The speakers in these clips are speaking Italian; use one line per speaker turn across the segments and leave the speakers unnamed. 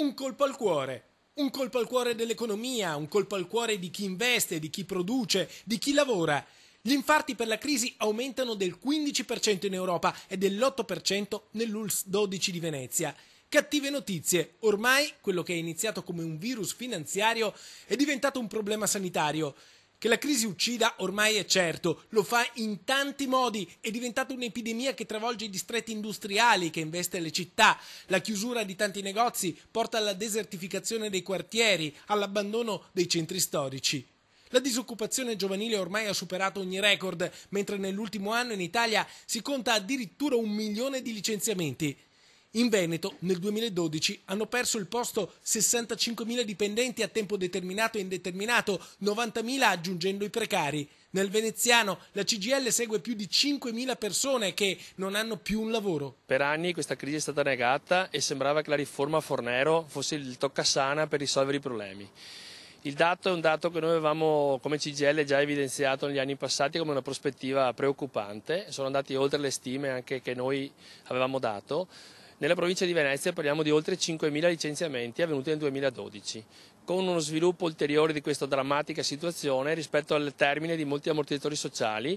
Un colpo al cuore dell'economia, un colpo al cuore di chi investe, di chi produce, di chi lavora. Gli infarti per la crisi aumentano del 15% in Europa e dell'8% nell'ULSS 12 di Venezia. Cattive notizie, ormai quello che è iniziato come un virus finanziario è diventato un problema sanitario. Che la crisi uccida ormai è certo, lo fa in tanti modi, è diventata un'epidemia che travolge i distretti industriali, che investe le città, la chiusura di tanti negozi porta alla desertificazione dei quartieri, all'abbandono dei centri storici. La disoccupazione giovanile ormai ha superato ogni record, mentre nell'ultimo anno in Italia si conta addirittura 1 milione di licenziamenti. In Veneto, nel 2012, hanno perso il posto 65.000 dipendenti a tempo determinato e indeterminato, 90.000 aggiungendo i precari. Nel veneziano la CGIL segue più di 5.000 persone che non hanno più un lavoro.
Per anni questa crisi è stata negata e sembrava che la riforma Fornero fosse il toccasana per risolvere i problemi. Il dato è un dato che noi avevamo come CGIL già evidenziato negli anni passati come una prospettiva preoccupante, sono andati oltre le stime anche che noi avevamo dato. Nella provincia di Venezia parliamo di oltre 5.000 licenziamenti avvenuti nel 2012, con uno sviluppo ulteriore di questa drammatica situazione rispetto al termine di molti ammortizzatori sociali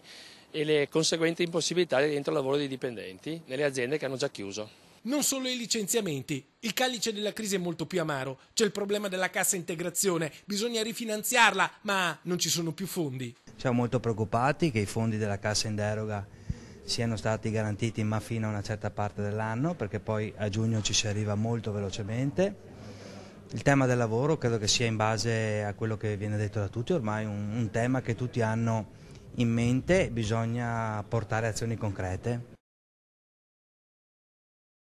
e le conseguenti impossibilità di rientro al lavoro dei dipendenti nelle aziende che hanno già chiuso.
Non solo i licenziamenti, il calice della crisi è molto più amaro, c'è il problema della cassa integrazione, bisogna rifinanziarla, ma non ci sono più fondi.
Siamo molto preoccupati che i fondi della cassa in deroga siano stati garantiti ma fino a una certa parte dell'anno, perché poi a giugno ci si arriva molto velocemente. Il tema del lavoro credo che sia in base a quello che viene detto da tutti, ormai un tema che tutti hanno in mente, bisogna portare azioni concrete.